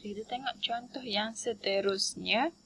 Kita tengok contoh yang seterusnya.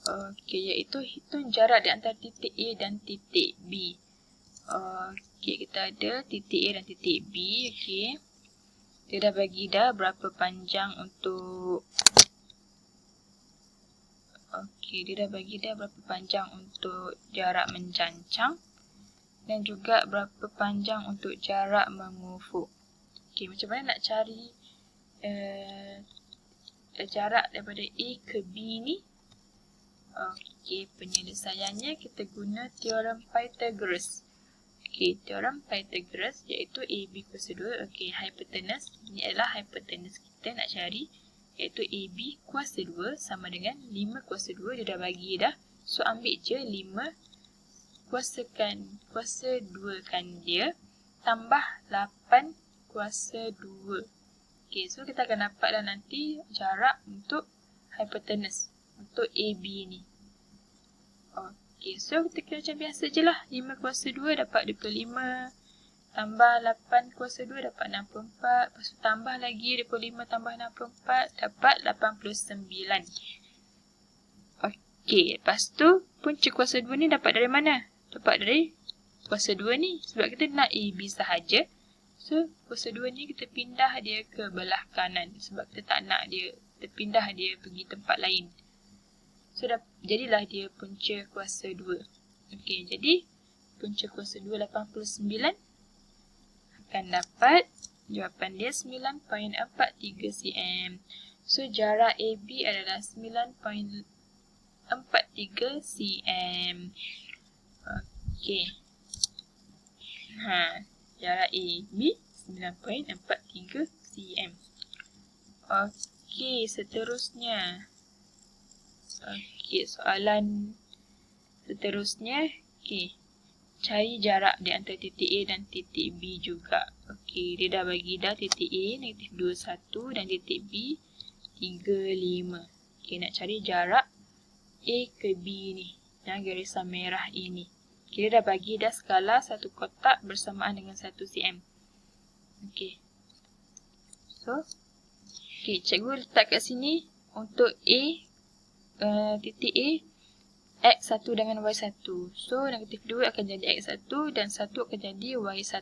Okey, iaitu hitung jarak di antara titik A dan titik B. Okey, kita ada titik A dan titik B. Okey. Dia dah bagi dah berapa panjang untuk jarak mencancang dan juga berapa panjang untuk jarak mengufuk. Okey, macam mana nak cari jarak daripada A ke B ni? Okey, penyelesaiannya kita guna teorem Pythagoras. Okey, teorem Pythagoras iaitu AB kuasa 2. Okey, hypotenuse. Ini adalah hypotenuse kita nak cari. Iaitu AB kuasa 2 sama dengan 5 kuasa 2. Dia dah bagi dah. So, ambil je 5 kuasa 2 kan dia. Tambah 8 kuasa 2. Okey, so kita akan dapatlah nanti jarak untuk hypotenuse. Untuk AB ni. Okey, so kita kira macam biasa je lah. 5 kuasa 2 dapat 25. Tambah 8 kuasa 2 dapat 64. Lepas tu tambah lagi 25 tambah 64 dapat 89. Okey, lepas tu punca kuasa 2 ni dapat dari mana? Dapat dari kuasa 2 ni. Sebab kita nak AB sahaja. So, kuasa 2 ni kita pindah dia ke belah kanan. Sebab kita tak nak dia, kita pindah dia pergi tempat lain. So, jadilah dia punca kuasa 2. Okey, jadi punca kuasa 2 89 akan dapat jawapan dia 9.43 cm. So, jarak AB adalah 9.43 cm. Okey. Jarak AB 9.43 cm. Okey, seterusnya. Okey, soalan seterusnya. Okey, cari jarak di antara titik A dan titik B juga. Okey, dia dah bagi dah titik A -21 dan titik B 35. Okey, nak cari jarak A ke B ni. Yang garisan merah ini. Okey, dia dah bagi dah skala satu kotak bersamaan dengan 1 cm. Okey. So, okey, cikgu letak kat sini untuk A, titik A, X1 dengan Y1. So, negatif 2 akan jadi X1 dan 1 akan jadi Y1.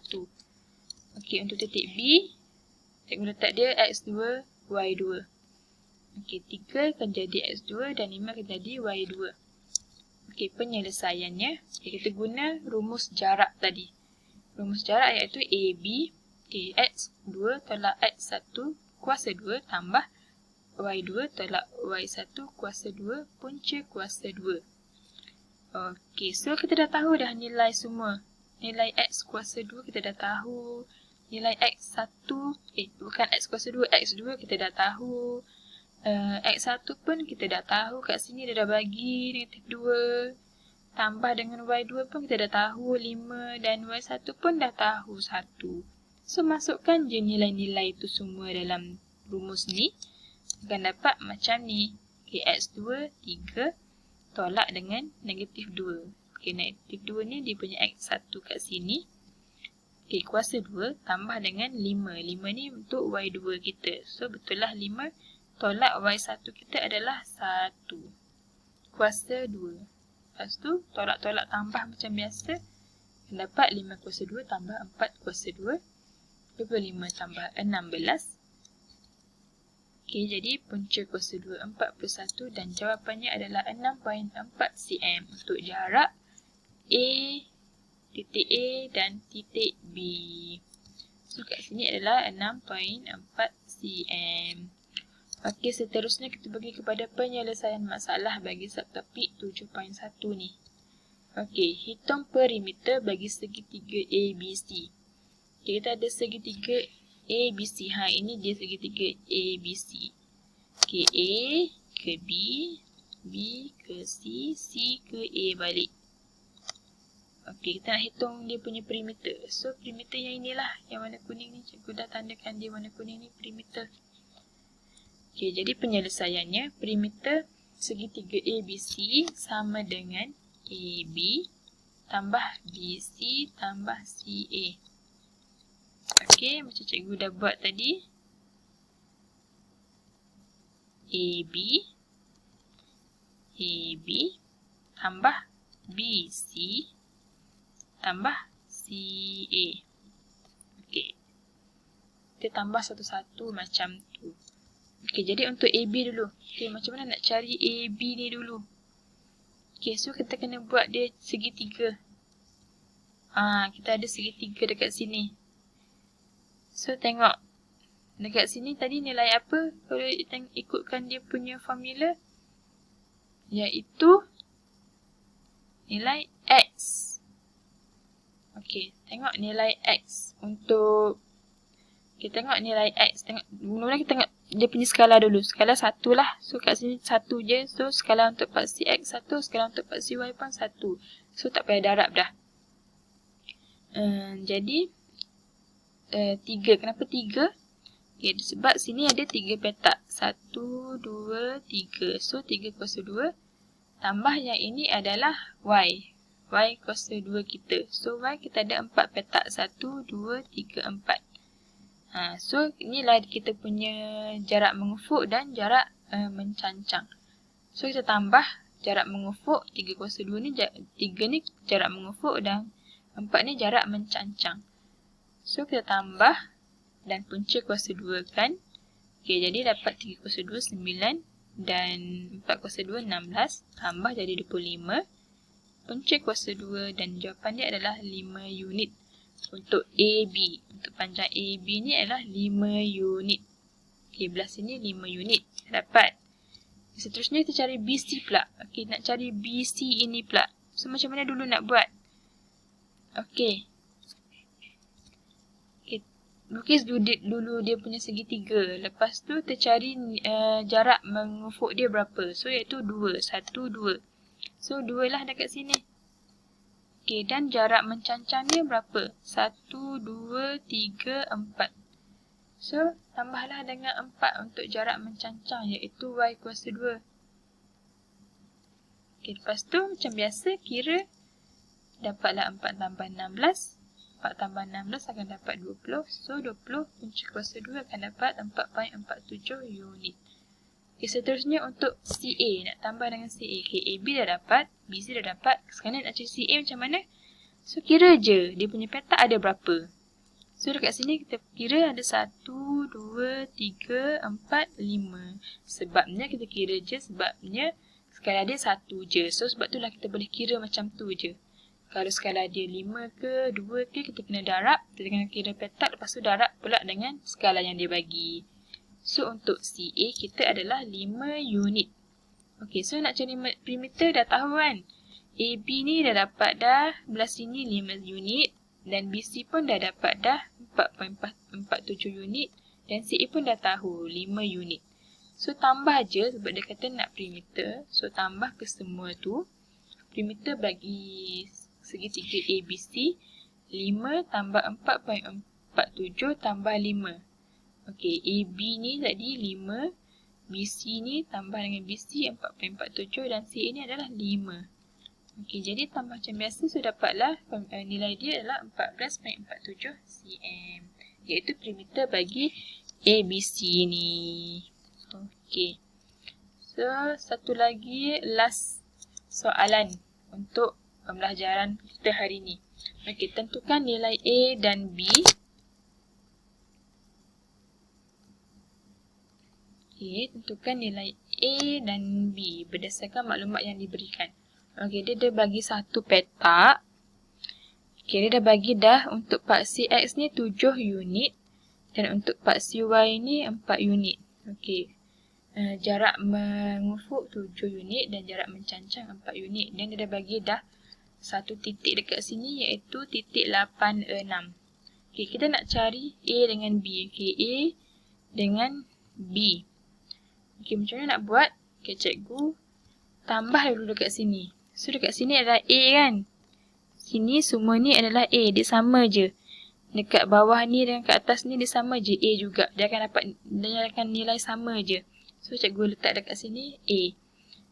Okey, untuk titik B, cikgu letak dia X2, Y2. Okey, 3 akan jadi X2 dan 5 akan jadi Y2. Okey, penyelesaiannya, kita guna rumus jarak tadi. Rumus jarak iaitu AB, okey, X2 tolak X1 kuasa 2 tambah Y2 tolak Y1 kuasa 2 punca kuasa 2. Okey, so kita dah tahu dah nilai semua. Nilai X kuasa 2 kita dah tahu. Nilai X1, bukan X kuasa 2, X2 kita dah tahu. X1 pun kita dah tahu. Kat sini dia dah bagi negatif 2. Tambah dengan Y2 pun kita dah tahu 5. Dan Y1 pun dah tahu 1. So, masukkan je nilai-nilai itu semua dalam rumus ni. Akan dapat macam ni. Okay, X2, 3 tolak dengan negatif 2. Okay, negatif 2 ni dia punya X1 kat sini. Okay, kuasa 2 tambah dengan 5. 5 ni untuk Y2 kita. So, betul lah 5 tolak Y1 kita adalah 1. Kuasa 2. Lepas tu, tolak-tolak tambah macam biasa. Dapat 5 kuasa 2 tambah 4 kuasa 2. 25 tambah 16. Okey, jadi punca kuasa 2 41 dan jawapannya adalah 6.4 cm untuk jarak A, titik A dan titik B. So, kat sini adalah 6.4 cm. Okey, seterusnya kita pergi kepada penyelesaian masalah bagi subtopik 7.1 ni. Okey, hitung perimeter bagi segitiga ABC. Okay, kita ada segitiga ABC. Ini dia segitiga ABC. Okay, A ke B, B ke C, C ke A balik. Okay, kita nak hitung dia punya perimeter. So, perimeter yang inilah, yang warna kuning ni. Cikgu dah tandakan dia warna kuning ni, perimeter. Okay, jadi penyelesaiannya, perimeter segitiga ABC sama dengan AB tambah BC tambah CA. Okey, macam cikgu dah buat tadi. AB tambah BC tambah CA. Okey. Kita tambah satu-satu macam tu. Okey, jadi untuk AB dulu. Okey, macam mana nak cari AB ni dulu? Okey, so kita kena buat dia segitiga. Kita ada segitiga dekat sini. So, tengok. Dekat sini tadi nilai apa? Kalau ikutkan dia punya formula. Iaitu nilai X. Okey, tengok nilai X untuk kita tengok nilai X. Mula-mula kita tengok dia punya skala dulu. Skala 1 lah. So kat sini 1 je. So skala untuk paksi X 1, skala untuk paksi Y pun 1. So tak payah darab dah. Jadi 3. Kenapa 3? Okay, sebab sini ada 3 petak. 1, 2, 3. So 3 kuasa 2. Tambah yang ini adalah Y. Y kuasa 2 kita. So, Y kita ada 4 petak. 1, 2, 3, 4. So, inilah kita punya jarak mengufuk dan jarak mencancang. So, kita tambah jarak mengufuk. 3 kuasa 2 ni, 3 ni jarak mengufuk dan 4 ni jarak mencancang. So, kita tambah dan punca kuasa 2 kan. Okay, jadi dapat 3 kuasa 2, 9 dan 4 kuasa 2, 16. Tambah jadi 25. Punca kuasa 2 dan jawapan dia adalah 5 unit untuk AB. Untuk panjang AB ni adalah 5 unit. Okey, belah sini 5 unit. Dapat. Seterusnya kita cari BC pula. Okey, nak cari BC ini pula. So, macam mana dulu nak buat? Okey. Lukis dulu dia punya segitiga. Lepas tu kita cari jarak mengufuk dia berapa. So, iaitu 2. 1, 2. So, 2 lah dekat sini. Okey, dan jarak mencancang dia berapa? 1, 2, 3, 4. So, tambahlah dengan 4 untuk jarak mencancang, iaitu Y kuasa 2. Okey, lepas tu macam biasa, kira dapatlah 4 tambah 16. 4 tambah 16 akan dapat 20. So, 20 punca kuasa 2 akan dapat 4.47 unit. Okay, seterusnya untuk CA. Nak tambah dengan CA. Okay, AB dah dapat. BC dah dapat. Sekarang nak cari CA macam mana? So, kira je. Dia punya petak ada berapa. So, dekat sini kita kira ada 1, 2, 3, 4, 5. Sebabnya kita kira je. Sebabnya skala dia 1 je. So, sebab itulah kita boleh kira macam tu je. Kalau skala dia 5 ke, 2 ke, kita kena darab. Kita kena kira petak. Lepas tu darab pula dengan skala yang dia bagi. So, untuk CA kita adalah 5 unit. Okey, so nak cari perimeter dah tahu kan? AB ni dah dapat dah. Belah sini 5 unit. Dan BC pun dah dapat dah 4.47 unit. Dan CA pun dah tahu 5 unit. So, tambah je sebab dia kata nak perimeter. So, tambah ke semua tu. Perimeter bagi segitiga ABC. 5 tambah 4.47 tambah 5. Okey, AB ni tadi 5, BC ni tambah dengan BC 4.47 dan CA ni adalah 5. Okey, jadi tambah macam biasa, so dapatlah nilai dia adalah 14.47 cm. Iaitu perimeter bagi ABC ni. Okey. So, satu lagi last soalan untuk pembelajaran kita hari ni. Okey, tentukan nilai A dan B. Okey, tentukan nilai A dan B berdasarkan maklumat yang diberikan. Okey, dia dah bagi satu petak. Okey, dia dah bagi dah untuk paksi X ni 7 unit dan untuk paksi Y ni 4 unit. Okey. Jarak mengufuk 7 unit dan jarak mencancang 4 unit. Dan dia dah bagi dah satu titik dekat sini iaitu titik 86. Okey, kita nak cari A dengan B. Okey, A dengan B. Okey, macam mana nak buat? Okey, cikgu tambah dulu dekat sini. So, dekat sini adalah A kan? Sini semua ni adalah A. Dia sama je. Dekat bawah ni dengan kat atas ni dia sama je. A juga. Dia akan nilai sama je. So, cikgu letak dekat sini A.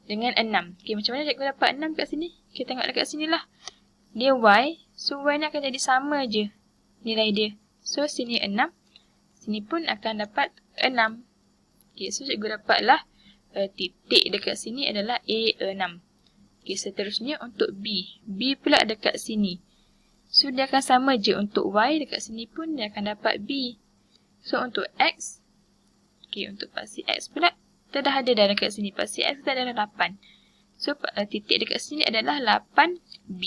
Dengan 6. Okey, macam mana cikgu dapat 6 kat sini? Kita tengok dekat sini lah. Dia Y. So, Y ni akan jadi sama je nilai dia. So, sini 6. Sini pun akan dapat 6. Okey, so cikgu dapatlah titik dekat sini adalah A6. Okey, seterusnya untuk B. B pula dekat sini. So, dia akan sama je untuk Y dekat sini pun dia akan dapat B. So, untuk X, okey, untuk paksi X pula, kita dah ada dah dekat sini. Paksi X kita adalah 8. So, titik dekat sini adalah 8B.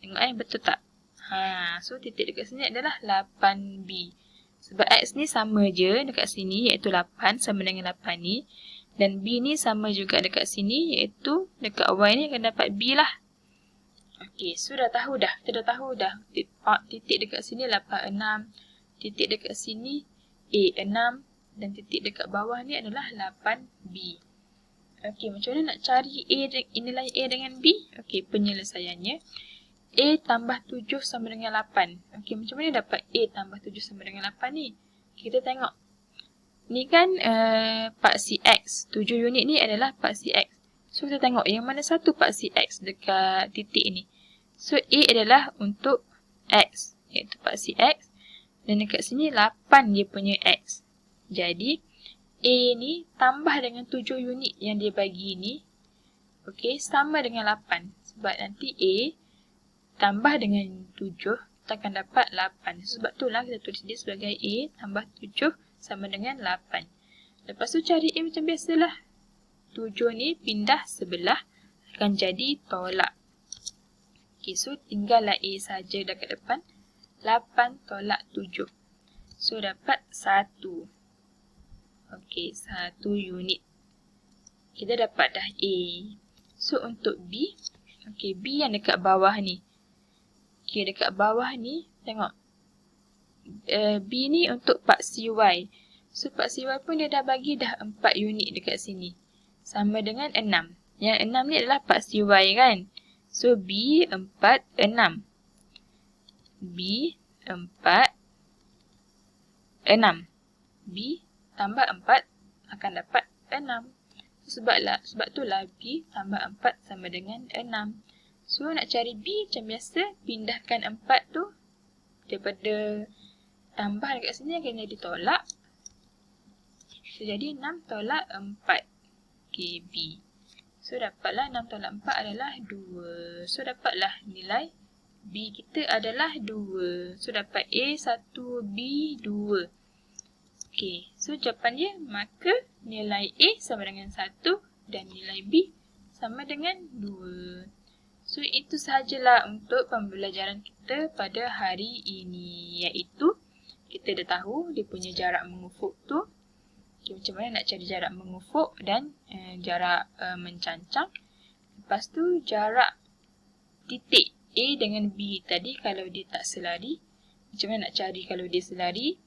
Tengok betul tak? So, titik dekat sini adalah 8B. Sebab X ni sama je dekat sini, iaitu 8 sama dengan 8 ni. Dan B ni sama juga dekat sini, iaitu dekat Y ni akan dapat B lah. Okey, so dah tahu dah. Kita dah tahu dah. Titik dekat sini 86. Titik dekat sini A6. Dan titik dekat bawah ni adalah 8B. Okey, macam mana nak cari nilai A dengan B? Okey, penyelesaiannya. A tambah 7 sama dengan 8. Okey, macam mana dapat A tambah 7 sama dengan 8 ni? Kita tengok. Ni kan paksi X. 7 unit ni adalah paksi X. So, kita tengok yang mana satu paksi X dekat titik ni. So, A adalah untuk X, iaitu paksi X. Dan dekat sini 8 dia punya X. Jadi, A ni tambah dengan 7 unit yang dia bagi ni. Okey, sama dengan 8. Sebab nanti A tambah dengan 7, kita akan dapat 8. Sebab itulah kita tulis dia sebagai A tambah 7 sama dengan 8. Lepas tu cari A macam biasalah. 7 ni pindah sebelah akan jadi tolak. Okey, so tinggallah A saja dekat depan. 8 tolak 7. So dapat 1. Okey, 1 unit. Kita dapat dah A. So untuk B, okey, B yang dekat bawah ni. Okey, dekat bawah ni tengok. B ni untuk paksi Y. So paksi Y pun dia dah bagi dah 4 unit dekat sini. Sama dengan 6. Yang 6 ni adalah paksi Y kan. So, B 4, 6. B 4, 6. B tambah 4 akan dapat 6. Sebab itulah B tambah 4 sama dengan 6. So, nak cari B macam biasa, pindahkan 4 tu daripada tambah dekat sini akan jadi tolak. So, jadi 6 tolak 4. Okey, B. So, dapatlah 6 tolak 4 adalah 2. So, dapatlah nilai B kita adalah 2. So, dapat A 1, B 2. Okey, so jawapan dia, maka nilai A sama dengan 1 dan nilai B sama dengan 2. So, itu sahajalah untuk pembelajaran kita pada hari ini. Iaitu, kita dah tahu dia punya jarak mengufuk tu. Okay, macam mana nak cari jarak mengufuk dan jarak mencancang. Lepas tu jarak titik A dengan B tadi kalau dia tak selari. Macam mana nak cari kalau dia selari.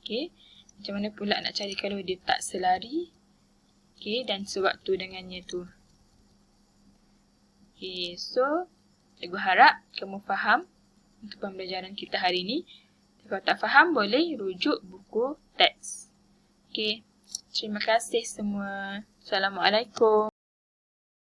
Okay. Macam mana pula nak cari kalau dia tak selari. Okay, dan sewaktu dengannya tu. Okay, so cikgu harap kamu faham untuk pembelajaran kita hari ini. Kalau tak faham boleh rujuk buku teks. Okay. Terima kasih semua. Assalamualaikum.